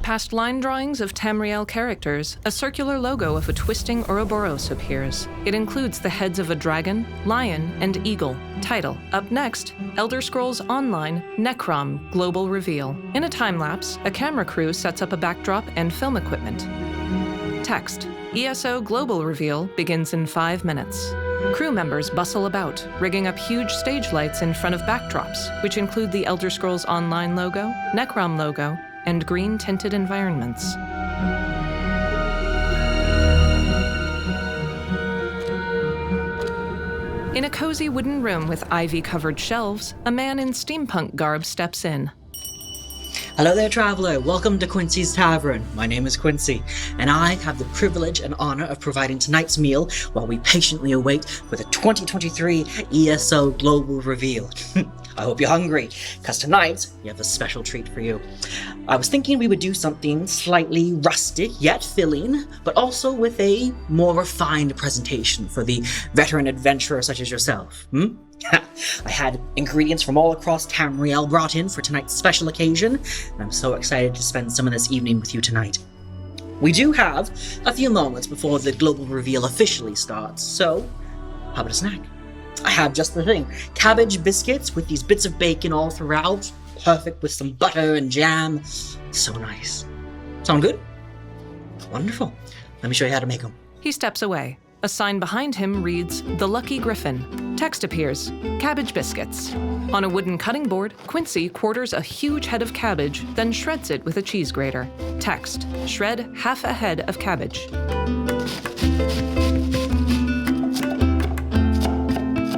Past line drawings of Tamriel characters, a circular logo of a twisting Ouroboros appears. It includes the heads of a dragon, lion, and eagle. Title. Up next, Elder Scrolls Online Necrom Global Reveal. In a time-lapse, a camera crew sets up a backdrop and film equipment. Text. ESO Global Reveal begins in 5 minutes. Crew members bustle about, rigging up huge stage lights in front of backdrops, which include the Elder Scrolls Online logo, Necrom logo, and green-tinted environments. In a cozy wooden room with ivy-covered shelves, a man in steampunk garb steps in. Hello there, traveler. Welcome to Quincy's Tavern. My name is Quincy, and I have the privilege and honor of providing tonight's meal while we patiently await for the 2023 ESO Global Reveal. I hope you're hungry, because tonight we have a special treat for you. I was thinking we would do something slightly rustic yet filling, but also with a more refined presentation for the veteran adventurer such as yourself. I had ingredients from all across Tamriel brought in for tonight's special occasion, and I'm so excited to spend some of this evening with you tonight. We do have a few moments before the global reveal officially starts, so how about a snack? I have just the thing. Cabbage biscuits with these bits of bacon all throughout, perfect with some butter and jam. So nice. Sound good? Wonderful. Let me show you how to make them. He steps away. A sign behind him reads, "The Lucky Griffin." Text appears, "Cabbage biscuits." On a wooden cutting board, Quincy quarters a huge head of cabbage, then shreds it with a cheese grater. Text, "Shred half a head of cabbage."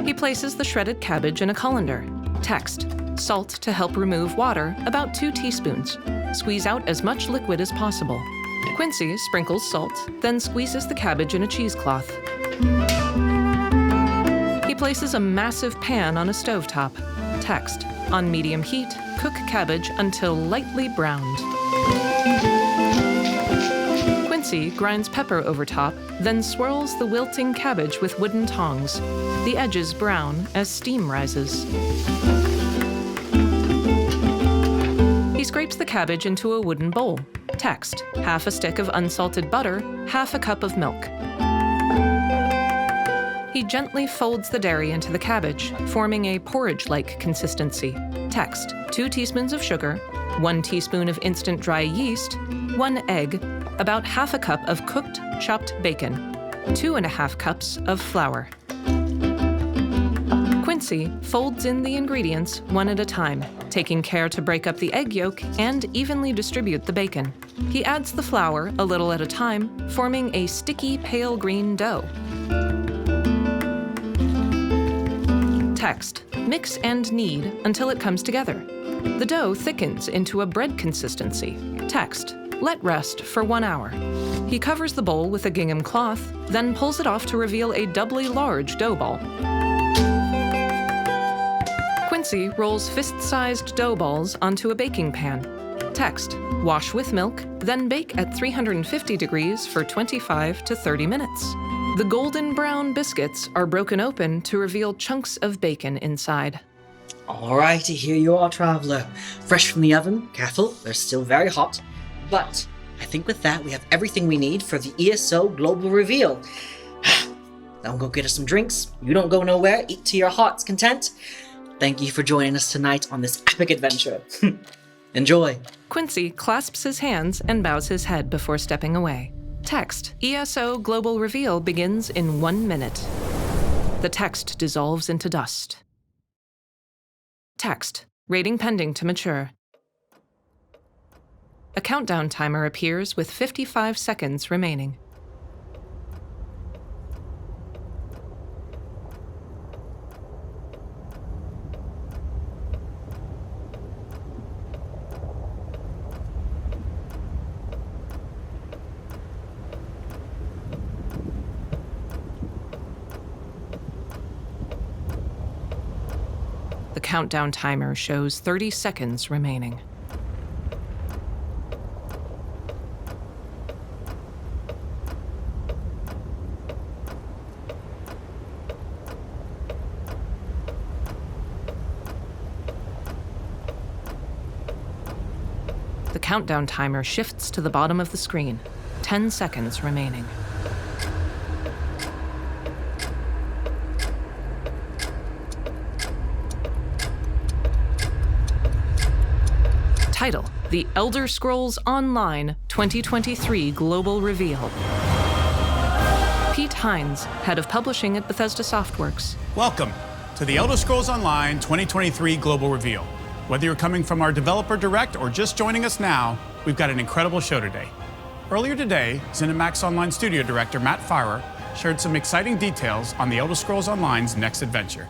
He places the shredded cabbage in a colander. Text, "Salt to help remove water, about 2 teaspoons. Squeeze out as much liquid as possible." Quincy sprinkles salt, then squeezes the cabbage in a cheesecloth. He places a massive pan on a stovetop. Text, "On medium heat, cook cabbage until lightly browned." Quincy grinds pepper over top, then swirls the wilting cabbage with wooden tongs. The edges brown as steam rises. He scrapes the cabbage into a wooden bowl. Text, "Half a stick of unsalted butter, half a cup of milk." He gently folds the dairy into the cabbage, forming a porridge-like consistency. Text, 2 teaspoons of sugar, 1 teaspoon of instant dry yeast, 1 egg, about half a cup of cooked chopped bacon, 2.5 cups of flour. Quincy folds in the ingredients one at a time, taking care to break up the egg yolk and evenly distribute the bacon. He adds the flour a little at a time, forming a sticky pale green dough. Text, "Mix and knead until it comes together." The dough thickens into a bread consistency. Text, "Let rest for 1 hour." He covers the bowl with a gingham cloth, then pulls it off to reveal a doubly large dough ball. Quincy rolls fist-sized dough balls onto a baking pan. Text, "Wash with milk, then bake at 350 degrees for 25 to 30 minutes." The golden brown biscuits are broken open to reveal chunks of bacon inside. Alrighty, here you are, traveler. Fresh from the oven. Careful, they're still very hot. But I think with that, we have everything we need for the ESO Global Reveal. Now go get us some drinks. You don't go nowhere. Eat to your heart's content. Thank you for joining us tonight on this epic adventure. Enjoy. Quincy clasps his hands and bows his head before stepping away. Text, "ESO Global Reveal begins in 1 minute." The text dissolves into dust. Text, "Rating pending to mature." A countdown timer appears with 55 seconds remaining. The countdown timer shows 30 seconds remaining. The countdown timer shifts to the bottom of the screen. 10 seconds remaining. Title: The Elder Scrolls Online 2023 Global Reveal. Pete Hines, head of publishing at Bethesda Softworks. Welcome to the Elder Scrolls Online 2023 Global Reveal. Whether you're coming from our developer direct or just joining us now, we've got an incredible show today. Earlier today, ZeniMax Online Studio Director Matt Firor shared some exciting details on the Elder Scrolls Online's next adventure.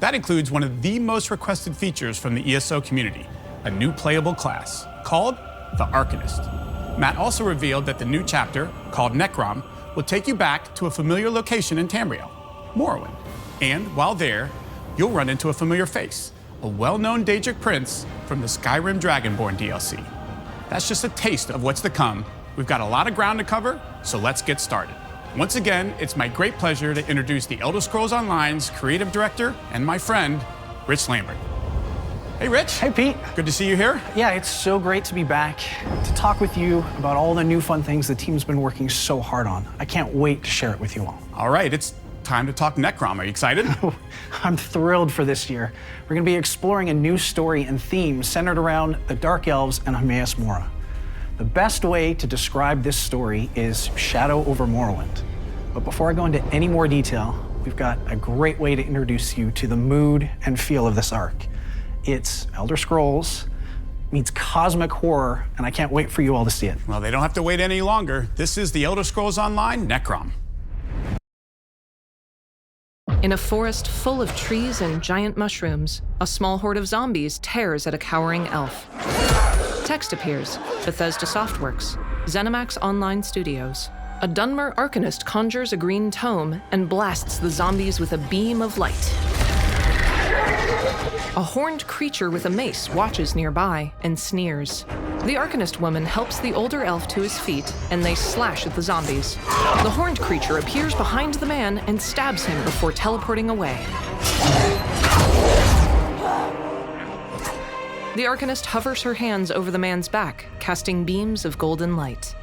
That includes one of the most requested features from the ESO community, a new playable class called the Arcanist. Matt also revealed that the new chapter, called Necrom, will take you back to a familiar location in Tamriel, Morrowind. And while there, you'll run into a familiar face, a well-known Daedric prince from the Skyrim Dragonborn DLC. That's just a taste of what's to come. We've got a lot of ground to cover, so let's get started. Once again, it's my great pleasure to introduce the Elder Scrolls Online's creative director and my friend, Rich Lambert. Hey, Rich. Hey, Pete. Good to see you here. Yeah, it's so great to be back to talk with you about all the new fun things the team's been working so hard on. I can't wait to share it with you all. All right, it's time to talk Necrom. Are you excited? I'm thrilled for this year. We're going to be exploring a new story and theme centered around the Dark Elves and Hermaeus Mora. The best way to describe this story is shadow over Morrowind. But before I go into any more detail, we've got a great way to introduce you to the mood and feel of this arc. It's Elder Scrolls meets cosmic horror, and I can't wait for you all to see it. Well, they don't have to wait any longer. This is the Elder Scrolls Online Necrom. In a forest full of trees and giant mushrooms, a small horde of zombies tears at a cowering elf. Text appears: Bethesda Softworks, ZeniMax Online Studios. A Dunmer Arcanist conjures a green tome and blasts the zombies with a beam of light. A horned creature with a mace watches nearby and sneers. The Arcanist woman helps the older elf to his feet, and they slash at the zombies. The horned creature appears behind the man and stabs him before teleporting away. The Arcanist hovers her hands over the man's back, casting beams of golden light.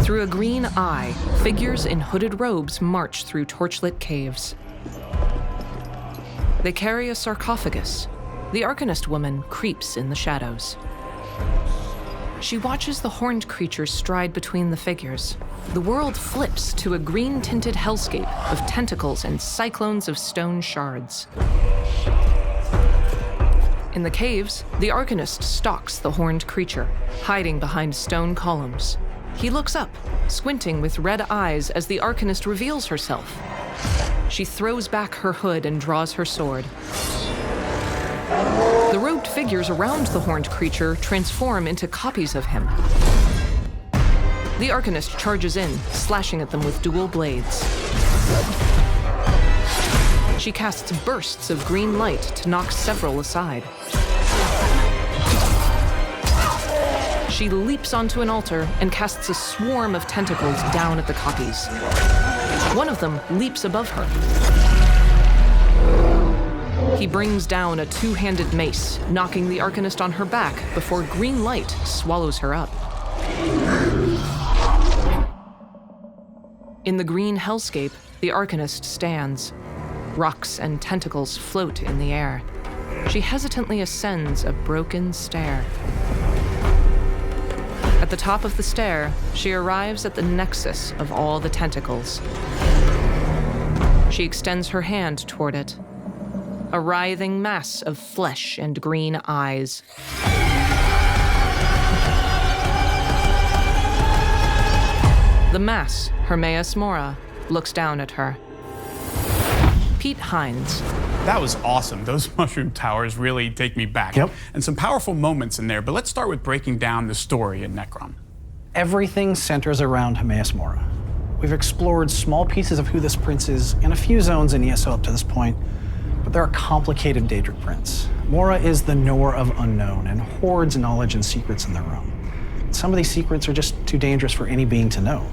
Through a green eye, figures in hooded robes march through torchlit caves. They carry a sarcophagus. The Arcanist woman creeps in the shadows. She watches the horned creature stride between the figures. The world flips to a green-tinted hellscape of tentacles and cyclones of stone shards. In the caves, the Arcanist stalks the horned creature, hiding behind stone columns. He looks up, squinting with red eyes as the Arcanist reveals herself. She throws back her hood and draws her sword. The robed figures around the horned creature transform into copies of him. The Arcanist charges in, slashing at them with dual blades. She casts bursts of green light to knock several aside. She leaps onto an altar and casts a swarm of tentacles down at the copies. One of them leaps above her. He brings down a two-handed mace, knocking the Arcanist on her back before green light swallows her up. In the green hellscape, the Arcanist stands. Rocks and tentacles float in the air. She hesitantly ascends a broken stair. At the top of the stair, she arrives at the nexus of all the tentacles. She extends her hand toward it. A writhing mass of flesh and green eyes. The mass, Hermaeus Mora, looks down at her. Pete Hines. That was awesome. Those mushroom towers really take me back. Yep. And some powerful moments in there, but let's start with breaking down the story in Necrom. Everything centers around Hermaeus Mora. We've explored small pieces of who this prince is in a few zones in ESO up to this point, but they're a complicated Daedric prince. Mora is the knower of unknown and hoards knowledge and secrets in their realm. Some of these secrets are just too dangerous for any being to know.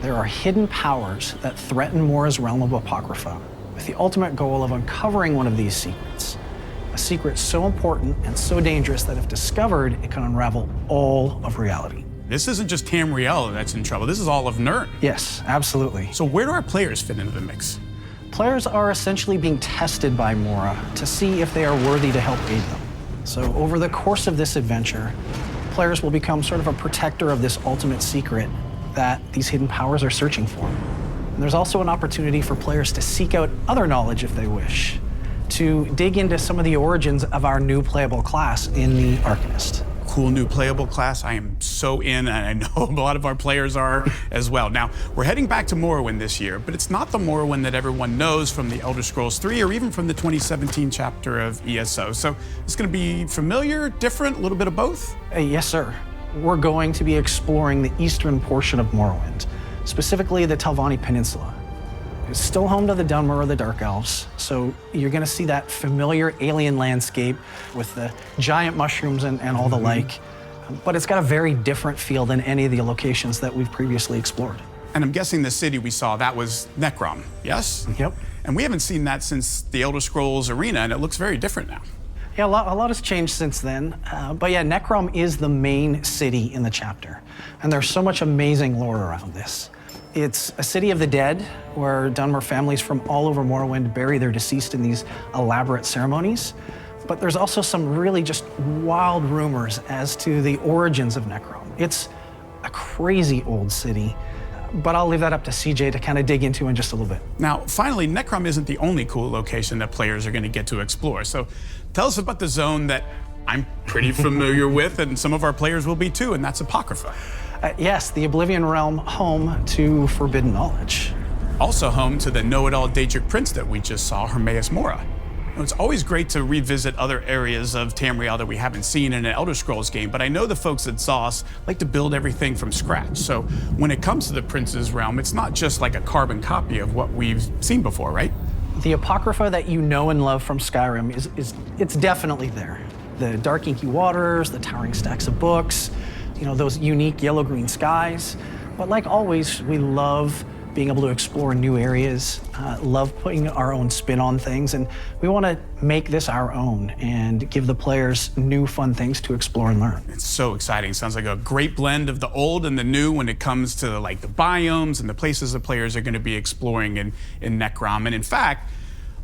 There are hidden powers that threaten Mora's realm of Apocrypha, with the ultimate goal of uncovering one of these secrets. A secret so important and so dangerous that if discovered, it can unravel all of reality. This isn't just Tamriel that's in trouble. This is all of Nirn. Yes, absolutely. So where do our players fit into the mix? Players are essentially being tested by Mora to see if they are worthy to help aid them. So over the course of this adventure, players will become sort of a protector of this ultimate secret that these hidden powers are searching for. And there's also an opportunity for players to seek out other knowledge if they wish, to dig into some of the origins of our new playable class in the Arcanist. Cool new playable class. I am so in, and I know a lot of our players are as well. Now, we're heading back to Morrowind this year, but it's not the Morrowind that everyone knows from the Elder Scrolls 3 or even from the 2017 chapter of ESO. So it's going to be familiar, different, a little bit of both? Yes, sir. We're going to be exploring the eastern portion of Morrowind, specifically the Telvanni Peninsula. It's still home to the Dunmer of the Dark Elves, so you're going to see that familiar alien landscape with the giant mushrooms and all the like, but it's got a very different feel than any of the locations that we've previously explored. And I'm guessing the city we saw, that was Necrom, yes? Yep. And we haven't seen that since the Elder Scrolls Arena, and it looks very different now. Yeah, a lot has changed since then, but yeah, Necrom is the main city in the chapter, and there's so much amazing lore around this. It's a city of the dead, where Dunmer families from all over Morrowind bury their deceased in these elaborate ceremonies. But there's also some really just wild rumors as to the origins of Necrom. It's a crazy old city, but I'll leave that up to CJ to kind of dig into in just a little bit. Now, finally, Necrom isn't the only cool location that players are going to get to explore. So tell us about the zone that I'm pretty familiar with, and some of our players will be too, and that's Apocrypha. Yes, the Oblivion Realm, home to forbidden knowledge. Also home to the know-it-all Daedric Prince that we just saw, Hermaeus Mora. It's always great to revisit other areas of Tamriel that we haven't seen in an Elder Scrolls game, but I know the folks at ZOS like to build everything from scratch. So when it comes to the Prince's Realm, it's not just like a carbon copy of what we've seen before, right? The Apocrypha that you know and love from Skyrim it's definitely there. The dark inky waters, the towering stacks of books, you know, those unique yellow-green skies. But like always, we love being able to explore new areas, love putting our own spin on things, and we want to make this our own and give the players new fun things to explore and learn. It's so exciting. Sounds like a great blend of the old and the new when it comes to like the biomes and the places the players are going to be exploring in Necrom. And in fact,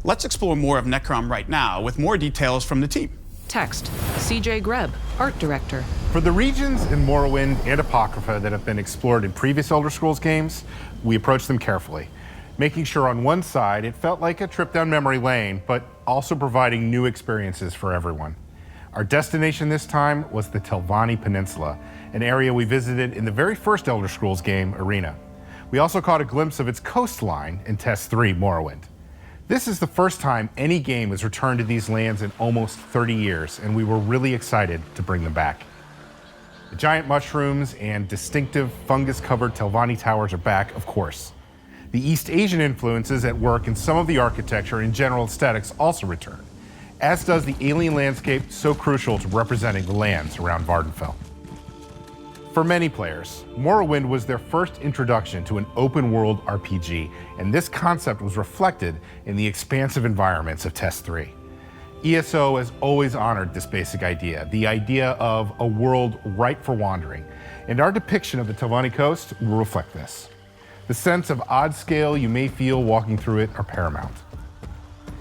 let's explore more of Necrom right now with more details from the team. Text, CJ Greb, Art Director. For the regions in Morrowind and Apocrypha that have been explored in previous Elder Scrolls games, we approached them carefully, making sure on one side it felt like a trip down memory lane, but also providing new experiences for everyone. Our destination this time was the Telvanni Peninsula, an area we visited in the very first Elder Scrolls game, Arena. We also caught a glimpse of its coastline in Test 3, Morrowind. This is the first time any game has returned to these lands in almost 30 years, and we were really excited to bring them back. The giant mushrooms and distinctive fungus-covered Telvanni towers are back, of course. The East Asian influences at work in some of the architecture and general aesthetics also return, as does the alien landscape so crucial to representing the lands around Vardenfell. For many players, Morrowind was their first introduction to an open-world RPG, and this concept was reflected in the expansive environments of Test 3. ESO has always honored this basic idea, the idea of a world ripe for wandering, and our depiction of the Telvanni coast will reflect this. The sense of odd scale you may feel walking through it are paramount.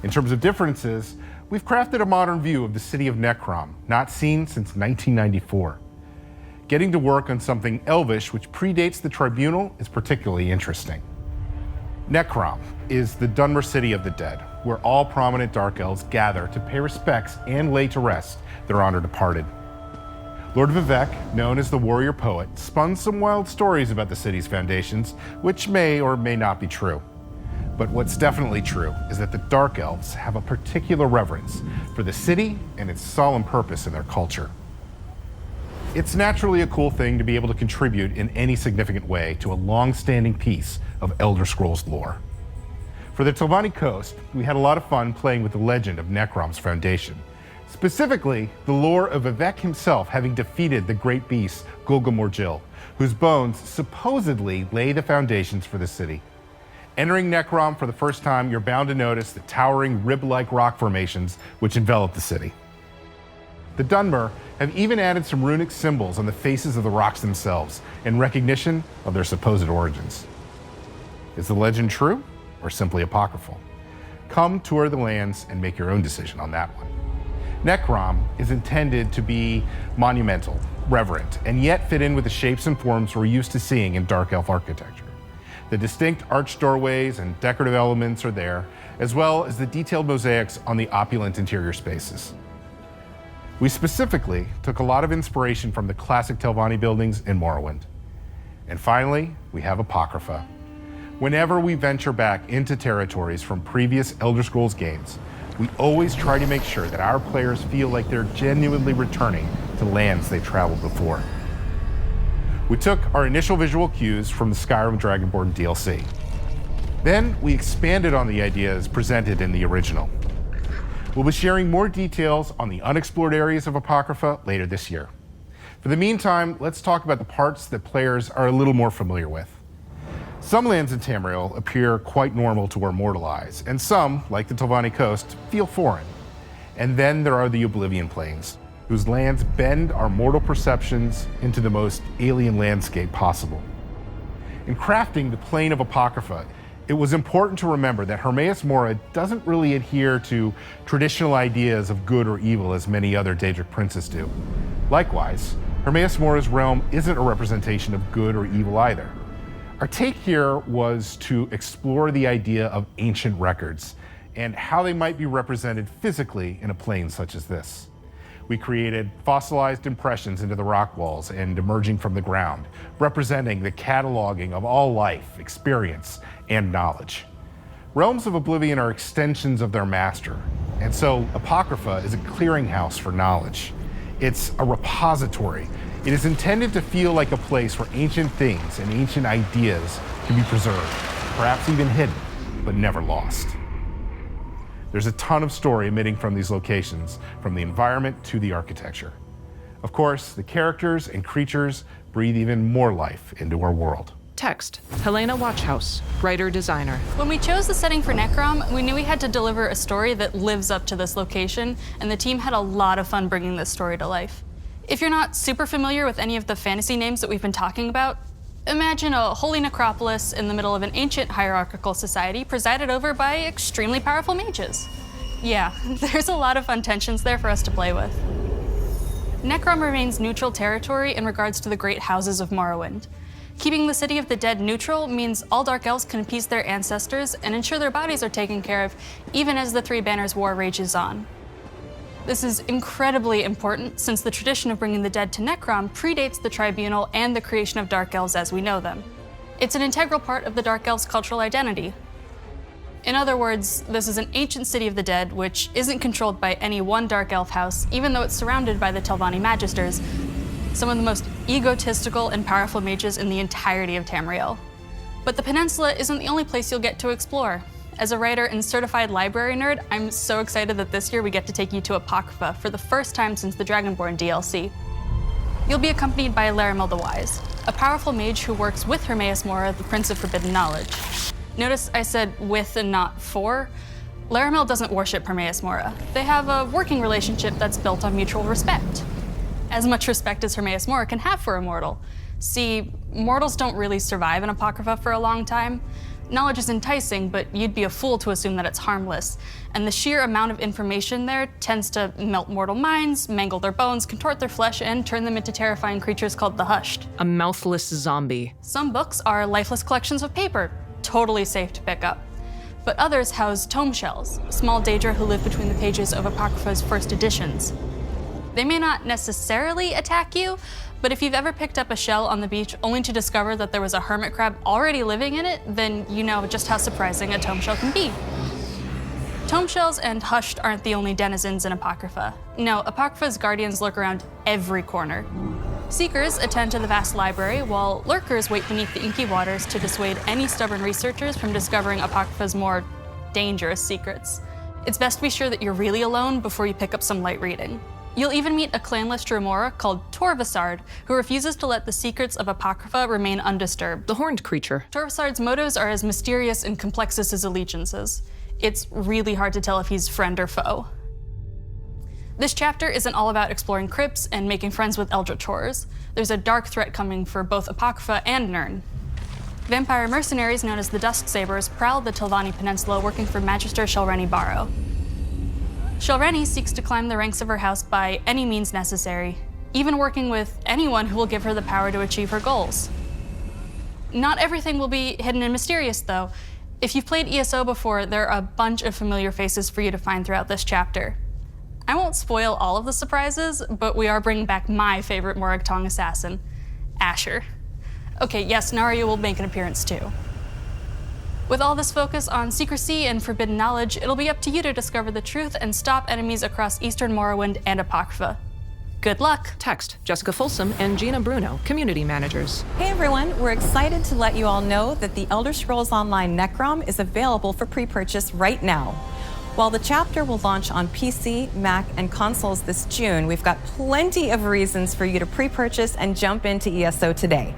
In terms of differences, we've crafted a modern view of the city of Necrom, not seen since 1994. Getting to work on something Elvish which predates the Tribunal is particularly interesting. Necrom is the Dunmer city of the dead, where all prominent Dark Elves gather to pay respects and lay to rest their honored departed. Lord Vivek, known as the warrior poet, spun some wild stories about the city's foundations, which may or may not be true. But what's definitely true is that the Dark Elves have a particular reverence for the city and its solemn purpose in their culture. It's naturally a cool thing to be able to contribute in any significant way to a long-standing piece of Elder Scrolls lore. For the Telvanni coast, we had a lot of fun playing with the legend of Necrom's foundation. Specifically, the lore of Vivek himself having defeated the great beast Gulgamorgil, whose bones supposedly lay the foundations for the city. Entering Necrom for the first time, you're bound to notice the towering rib-like rock formations which envelop the city. The Dunmer have even added some runic symbols on the faces of the rocks themselves in recognition of their supposed origins. Is the legend true or simply apocryphal? Come tour the lands and make your own decision on that one. Necrom is intended to be monumental, reverent, and yet fit in with the shapes and forms we're used to seeing in Dark Elf architecture. The distinct arched doorways and decorative elements are there, as well as the detailed mosaics on the opulent interior spaces. We specifically took a lot of inspiration from the classic Telvanni buildings in Morrowind. And finally, we have Apocrypha. Whenever we venture back into territories from previous Elder Scrolls games, we always try to make sure that our players feel like they're genuinely returning to lands they've traveled before. We took our initial visual cues from the Skyrim Dragonborn DLC. Then we expanded on the ideas presented in the original. We'll be sharing more details on the unexplored areas of Apocrypha later this year. For the meantime, let's talk about the parts that players are a little more familiar with. Some lands in Tamriel appear quite normal to our mortal eyes, and some, like the Telvanni coast, feel foreign. And then there are the Oblivion Plains, whose lands bend our mortal perceptions into the most alien landscape possible. In crafting the Plane of Apocrypha, it was important to remember that Hermaeus Mora doesn't really adhere to traditional ideas of good or evil as many other Daedric princes do. Likewise, Hermaeus Mora's realm isn't a representation of good or evil either. Our take here was to explore the idea of ancient records and how they might be represented physically in a plane such as this. We created fossilized impressions into the rock walls and emerging from the ground, representing the cataloging of all life, experience, and knowledge. Realms of Oblivion are extensions of their master, and so Apocrypha is a clearinghouse for knowledge. It's a repository. It is intended to feel like a place where ancient things and ancient ideas can be preserved, perhaps even hidden, but never lost. There's a ton of story emitting from these locations, from the environment to the architecture. Of course, the characters and creatures breathe even more life into our world. Text, Helena Watchhouse, writer-designer. When we chose the setting for Necrom, we knew we had to deliver a story that lives up to this location, and the team had a lot of fun bringing this story to life. If you're not super familiar with any of the fantasy names that we've been talking about, imagine a holy necropolis in the middle of an ancient hierarchical society presided over by extremely powerful mages. Yeah, there's a lot of fun tensions there for us to play with. Necrom remains neutral territory in regards to the great houses of Morrowind. Keeping the City of the Dead neutral means all Dark Elves can appease their ancestors and ensure their bodies are taken care of, even as the Three Banners War rages on. This is incredibly important since the tradition of bringing the dead to Necrom predates the Tribunal and the creation of Dark Elves as we know them. It's an integral part of the Dark Elves' cultural identity. In other words, this is an ancient City of the Dead which isn't controlled by any one Dark Elf house, even though it's surrounded by the Telvanni Magisters, some of the most egotistical and powerful mages in the entirety of Tamriel. But the peninsula isn't the only place you'll get to explore. As a writer and certified library nerd, I'm so excited that this year we get to take you to Apocrypha for the first time since the Dragonborn DLC. You'll be accompanied by Laramel the Wise, a powerful mage who works with Hermaeus Mora, the Prince of Forbidden Knowledge. Notice I said with and not for. Laramel doesn't worship Hermaeus Mora. They have a working relationship that's built on mutual respect. As much respect as Hermaeus Mora can have for a mortal. See, mortals don't really survive in Apocrypha for a long time. Knowledge is enticing, but you'd be a fool to assume that it's harmless. And the sheer amount of information there tends to melt mortal minds, mangle their bones, contort their flesh, and turn them into terrifying creatures called the Hushed. A mouthless zombie. Some books are lifeless collections of paper, totally safe to pick up. But others house tome shells, small Daedra who live between the pages of Apocrypha's first editions. They may not necessarily attack you, but if you've ever picked up a shell on the beach only to discover that there was a hermit crab already living in it, then you know just how surprising a tome shell can be. Tome shells and Hushed aren't the only denizens in Apocrypha. No, Apocrypha's guardians lurk around every corner. Seekers attend to the vast library, while lurkers wait beneath the inky waters to dissuade any stubborn researchers from discovering Apocrypha's more dangerous secrets. It's best to be sure that you're really alone before you pick up some light reading. You'll even meet a clanless Dremora called Torvasard, who refuses to let the secrets of Apocrypha remain undisturbed. The horned creature. Torvasard's motives are as mysterious and complex as his allegiances. It's really hard to tell if he's friend or foe. This chapter isn't all about exploring crypts and making friends with Eldritch horrors. There's a dark threat coming for both Apocrypha and Nirn. Vampire mercenaries known as the Dusksabers prowl the Tilvani Peninsula working for Magister Shelreni Barrow. Shelreni seeks to climb the ranks of her house by any means necessary, even working with anyone who will give her the power to achieve her goals. Not everything will be hidden and mysterious, though. If you've played ESO before, there are a bunch of familiar faces for you to find throughout this chapter. I won't spoil all of the surprises, but we are bringing back my favorite Morag Tong assassin, Asher. Okay, yes, Narya will make an appearance too. With all this focus on secrecy and forbidden knowledge, it'll be up to you to discover the truth and stop enemies across Eastern Morrowind and Apocrypha. Good luck. Text, Jessica Folsom and Gina Bruno, community managers. Hey everyone, we're excited to let you all know that the Elder Scrolls Online Necrom is available for pre-purchase right now. While the chapter will launch on PC, Mac, and consoles this June, we've got plenty of reasons for you to pre-purchase and jump into ESO today.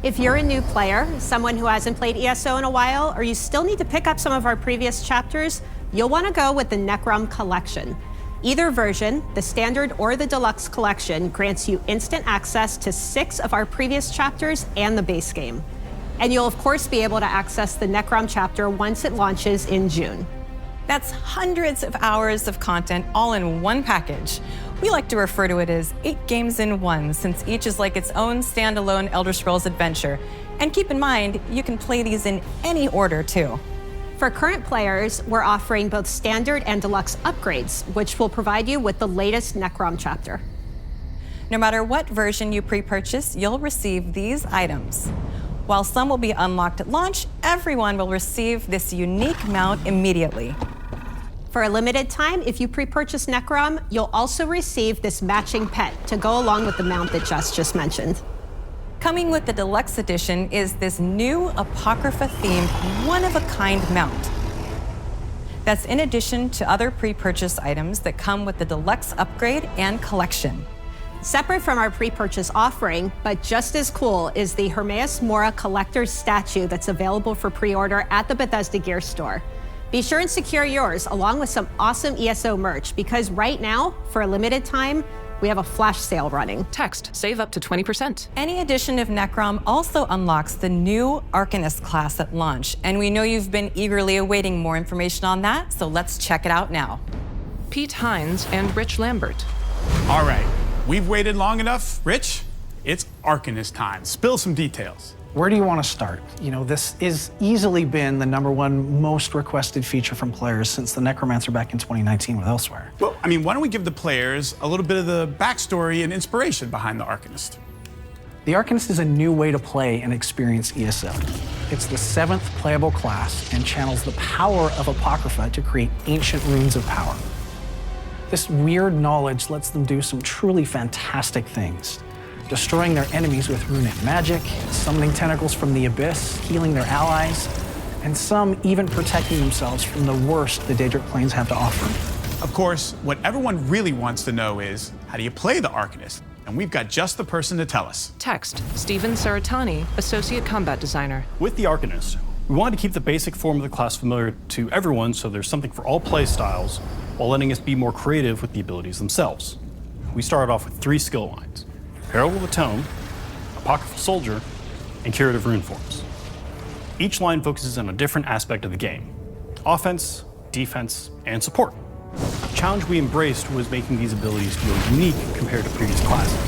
If you're a new player, someone who hasn't played ESO in a while, or you still need to pick up some of our previous chapters, you'll want to go with the Necrom Collection. Either version, the Standard or the Deluxe Collection, grants you instant access to 6 of our previous chapters and the base game. And you'll of course be able to access the Necrom chapter once it launches in June. That's hundreds of hours of content all in one package. We like to refer to it as 8 games in 1, since each is like its own standalone Elder Scrolls adventure. And keep in mind, you can play these in any order too. For current players, we're offering both Standard and Deluxe upgrades, which will provide you with the latest Necrom chapter. No matter what version you pre-purchase, you'll receive these items. While some will be unlocked at launch, everyone will receive this unique mount immediately. For a limited time, if you pre-purchase Necrom, you'll also receive this matching pet to go along with the mount that Jess just mentioned. Coming with the Deluxe Edition is this new Apocrypha-themed, one-of-a-kind mount. That's in addition to other pre-purchase items that come with the Deluxe Upgrade and Collection. Separate from our pre-purchase offering, but just as cool, is the Hermaeus Mora Collector's Statue that's available for pre-order at the Bethesda Gear Store. Be sure and secure yours along with some awesome ESO merch, because right now, for a limited time, we have a flash sale running. Text, save up to 20%. Any edition of Necrom also unlocks the new Arcanist class at launch, and we know you've been eagerly awaiting more information on that, so let's check it out now. Pete Hines and Rich Lambert. All right, we've waited long enough. Rich, it's Arcanist time. Spill some details. Where do you want to start? You know, this has easily been the #1 most requested feature from players since the Necromancer back in 2019 with Elsewhere. Well, I mean, why don't we give the players a little bit of the backstory and inspiration behind the Arcanist? The Arcanist is a new way to play and experience ESO. It's the 7th playable class and channels the power of Apocrypha to create ancient runes of power. This weird knowledge lets them do some truly fantastic things, destroying their enemies with runic magic, summoning tentacles from the abyss, healing their allies, and some even protecting themselves from the worst the Daedric Plains have to offer. Of course, what everyone really wants to know is, how do you play the Arcanist? And we've got just the person to tell us. Text, Stephen Saratani, Associate Combat Designer. With the Arcanist, we wanted to keep the basic form of the class familiar to everyone, so there's something for all play styles, while letting us be more creative with the abilities themselves. We started off with 3 skill lines: Herald of the Tome, Apocryphal Soldier, and Curative Rune Forms. Each line focuses on a different aspect of the game: offense, defense, and support. The challenge we embraced was making these abilities feel unique compared to previous classes,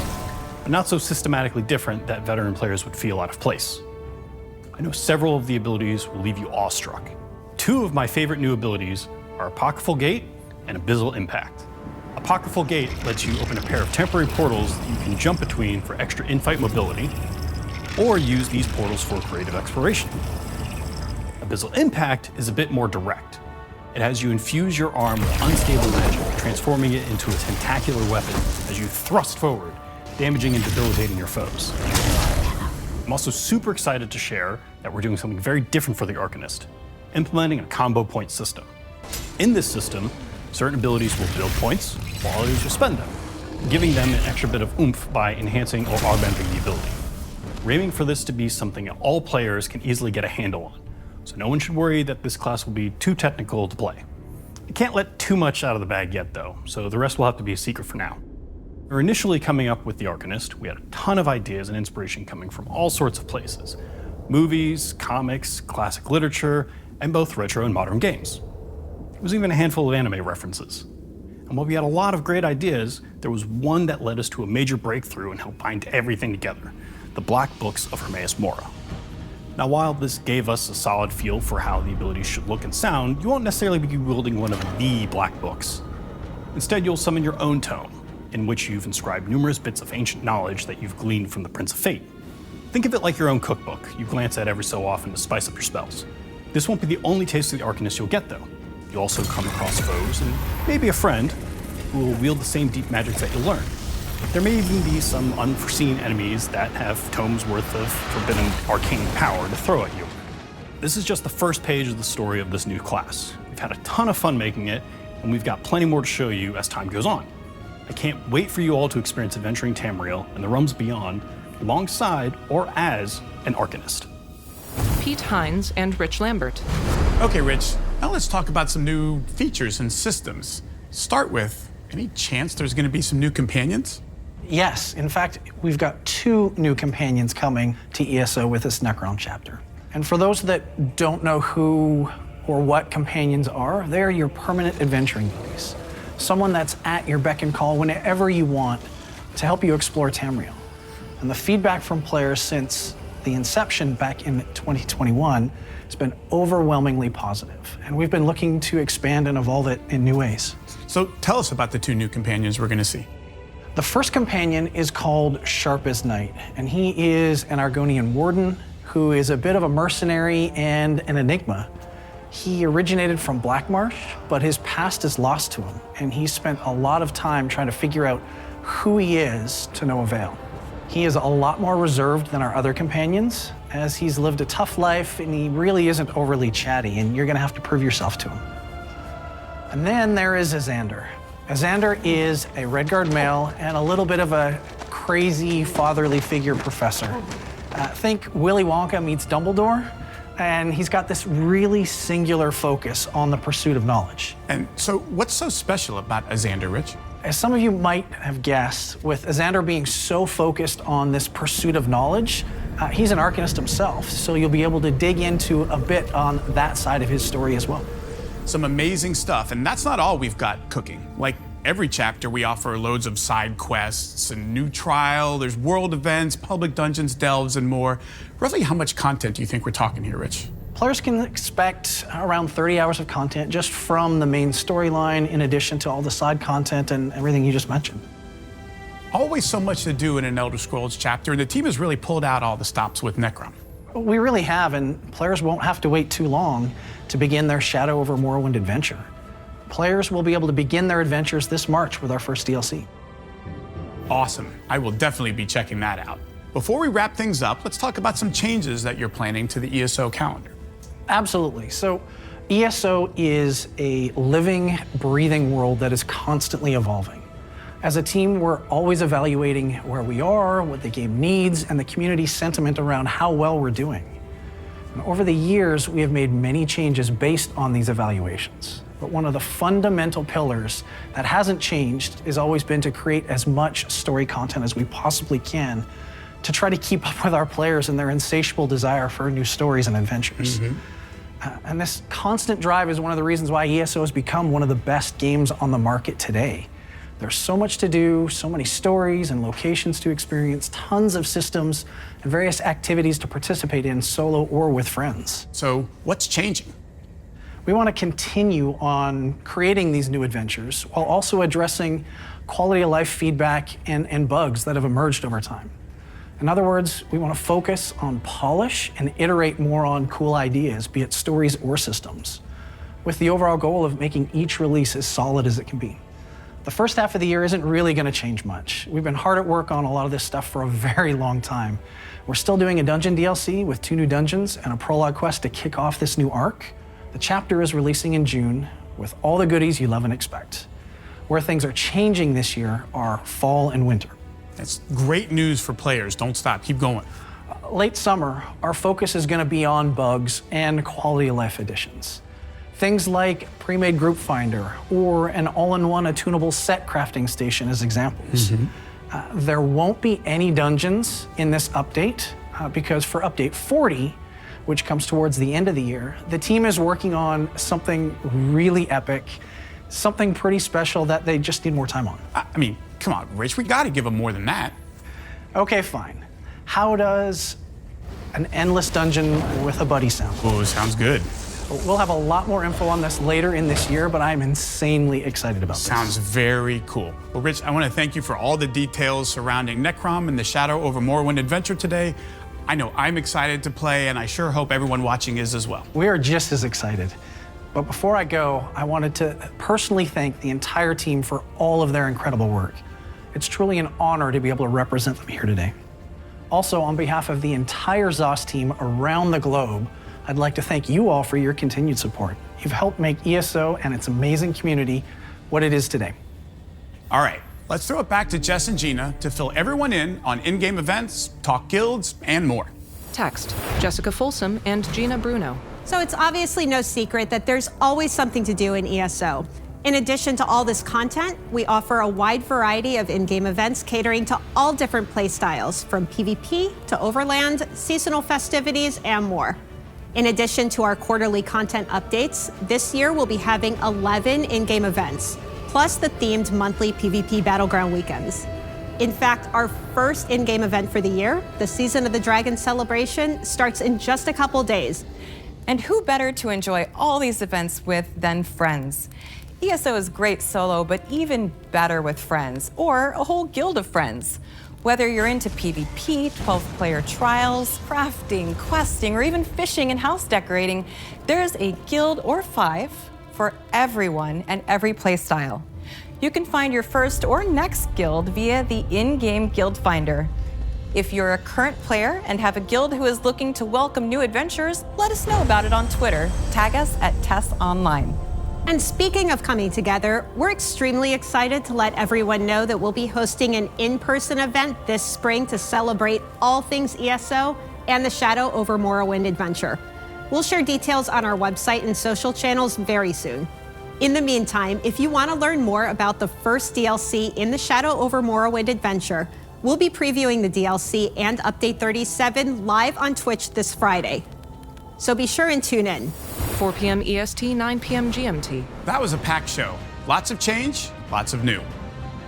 but not so systematically different that veteran players would feel out of place. I know several of the abilities will leave you awestruck. 2 of my favorite new abilities are Apocryphal Gate and Abyssal Impact. Apocryphal Gate lets you open a pair of temporary portals that you can jump between for extra in-fight mobility, or use these portals for creative exploration. Abyssal Impact is a bit more direct. It has you infuse your arm with unstable magic, transforming it into a tentacular weapon as you thrust forward, damaging and debilitating your foes. I'm also super excited to share that we're doing something very different for the Arcanist, implementing a combo point system. In this system, certain abilities will build points, while others will spend them. giving them an extra bit of oomph by enhancing or augmenting the ability. We're aiming for this to be something that all players can easily get a handle on, so no one should worry that this class will be too technical to play. You can't let too much out of the bag yet, though, so the rest will have to be a secret for now. We were initially coming up with the Arcanist. We had a ton of ideas and inspiration coming from all sorts of places: movies, comics, classic literature, and both retro and modern games. There was even a handful of anime references. And while we had a lot of great ideas, there was one that led us to a major breakthrough and helped bind everything together: the Black Books of Hermaeus Mora. Now, while this gave us a solid feel for how the abilities should look and sound, you won't necessarily be wielding one of the Black Books. Instead, you'll summon your own tome, in which you've inscribed numerous bits of ancient knowledge that you've gleaned from the Prince of Fate. Think of it like your own cookbook you glance at every so often to spice up your spells. This won't be the only taste of the Arcanist you'll get, though. You'll also come across foes, and maybe a friend, who will wield the same deep magics that you'll learn. There may even be some unforeseen enemies that have tomes worth of forbidden arcane power to throw at you. This is just the first page of the story of this new class. We've had a ton of fun making it, and we've got plenty more to show you as time goes on. I can't wait for you all to experience adventuring Tamriel and the realms beyond, alongside or as an Arcanist. Pete Hines and Rich Lambert. Okay, Rich, now let's talk about some new features and systems. Start with, any chance there's going to be some new companions? Yes, in fact, we've got 2 new companions coming to ESO with this Necrom chapter. And for those that don't know who or what companions are, they're your permanent adventuring buddies. Someone that's at your beck and call whenever you want to help you explore Tamriel. And the feedback from players since the inception back in 2021 has been overwhelmingly positive. And we've been looking to expand and evolve it in new ways. So tell us about the 2 new companions we're going to see. The first companion is called Sharp as Night, and he is an Argonian warden who is a bit of a mercenary and an enigma. He originated from Blackmarsh, but his past is lost to him, and he spent a lot of time trying to figure out who he is to no avail. He is a lot more reserved than our other companions, as he's lived a tough life and he really isn't overly chatty, and you're gonna have to prove yourself to him. And then there is Azander. Azander is a Redguard male and a little bit of a crazy fatherly figure professor. Think Willy Wonka meets Dumbledore, and he's got this really singular focus on the pursuit of knowledge. And so what's so special about Azander, Rich? As some of you might have guessed, with Azander being so focused on this pursuit of knowledge, he's an Arcanist himself, so you'll be able to dig into a bit on that side of his story as well. Some amazing stuff, and that's not all we've got cooking. Like every chapter, we offer loads of side quests and new trial, there's world events, public dungeons, delves, and more. Roughly how much content do you think we're talking here, Rich? Players can expect around 30 hours of content just from the main storyline, in addition to all the side content and everything you just mentioned. Always so much to do in an Elder Scrolls chapter, and the team has really pulled out all the stops with Necrom. We really have, and players won't have to wait too long to begin their Shadow over Morrowind adventure. Players will be able to begin their adventures this March with our first DLC. Awesome. I will definitely be checking that out. Before we wrap things up, let's talk about some changes that you're planning to the ESO calendar. Absolutely. So ESO is a living, breathing world that is constantly evolving. As a team, we're always evaluating where we are, what the game needs, and the community sentiment around how well we're doing. And over the years, we have made many changes based on these evaluations. But one of the fundamental pillars that hasn't changed has always been to create as much story content as we possibly can to try to keep up with our players and their insatiable desire for new stories and adventures. And this constant drive is one of the reasons why ESO has become one of the best games on the market today. There's so much to do, so many stories and locations to experience, tons of systems and various activities to participate in solo or with friends. So what's changing? We want to continue on creating these new adventures while also addressing quality of life feedback and bugs that have emerged over time. In other words, we want to focus on polish and iterate more on cool ideas, be it stories or systems, with the overall goal of making each release as solid as it can be. The first half of the year isn't really going to change much. We've been hard at work on a lot of this stuff for a very long time. We're still doing a dungeon DLC with 2 new dungeons and a prologue quest to kick off this new arc. The chapter is releasing in June with all the goodies you love and expect. Where things are changing this year are fall and winter. That's great news for players. Don't stop. Keep going. Late summer, our focus is going to be on bugs and quality of life additions. Things like pre-made group finder or an all-in-one attunable set crafting station as examples. There won't be any dungeons in this update because for update 40, which comes towards the end of the year, the team is working on something really epic, something pretty special that they just need more time on. I mean, come on, Rich, we got to give them more than that. Okay, fine. How does an endless dungeon with a buddy sound? Oh, sounds good. We'll have a lot more info on this later in this year, but I'm insanely excited about this. Sounds very cool. Well, Rich, I want to thank you for all the details surrounding Necrom and the Shadow over Morrowind adventure today. I know I'm excited to play, and I sure hope everyone watching is as well. We are just as excited. But before I go, I wanted to personally thank the entire team for all of their incredible work. It's truly an honor to be able to represent them here today. Also, on behalf of the entire ZOS team around the globe, I'd like to thank you all for your continued support. You've helped make ESO and its amazing community what it is today. All right, let's throw it back to Jess and Gina to fill everyone in on in-game events, talk guilds, and more. Text, Jessica Folsom and Gina Bruno. So it's obviously no secret that there's always something to do in ESO. In addition to all this content, we offer a wide variety of in-game events catering to all different play styles, from PvP to Overland, seasonal festivities, and more. In addition to our quarterly content updates, this year we'll be having 11 in-game events, plus the themed monthly PvP Battleground weekends. In fact, our first in-game event for the year, the Season of the Dragon celebration, starts in just a couple days. And who better to enjoy all these events with than friends? ESO is great solo, but even better with friends, or a whole guild of friends. Whether you're into PvP, 12-player trials, crafting, questing, or even fishing and house decorating, there's a guild or 5 for everyone and every playstyle. You can find your first or next guild via the in-game guild finder. If you're a current player and have a guild who is looking to welcome new adventurers, let us know about it on Twitter. Tag us at TessOnline. And speaking of coming together, we're extremely excited to let everyone know that we'll be hosting an in-person event this spring to celebrate all things ESO and the Shadow over Morrowind adventure. We'll share details on our website and social channels very soon. In the meantime, if you want to learn more about the first DLC in the Shadow over Morrowind adventure, we'll be previewing the DLC and Update 37 live on Twitch this Friday. So be sure and tune in. 4 p.m. EST, 9 p.m. GMT. That was a packed show. Lots of change, lots of new.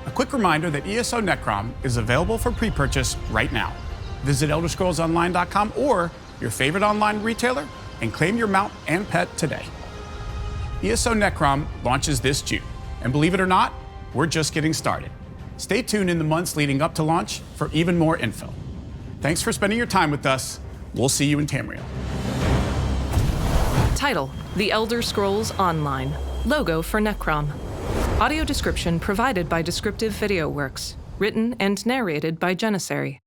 A quick reminder that ESO Necrom is available for pre-purchase right now. Visit ElderScrollsOnline.com or your favorite online retailer and claim your mount and pet today. ESO Necrom launches this June, and believe it or not, we're just getting started. Stay tuned in the months leading up to launch for even more info. Thanks for spending your time with us. We'll see you in Tamriel. Title, The Elder Scrolls Online. Logo for Necrom. Audio description provided by Descriptive Video Works. Written and narrated by Janissary.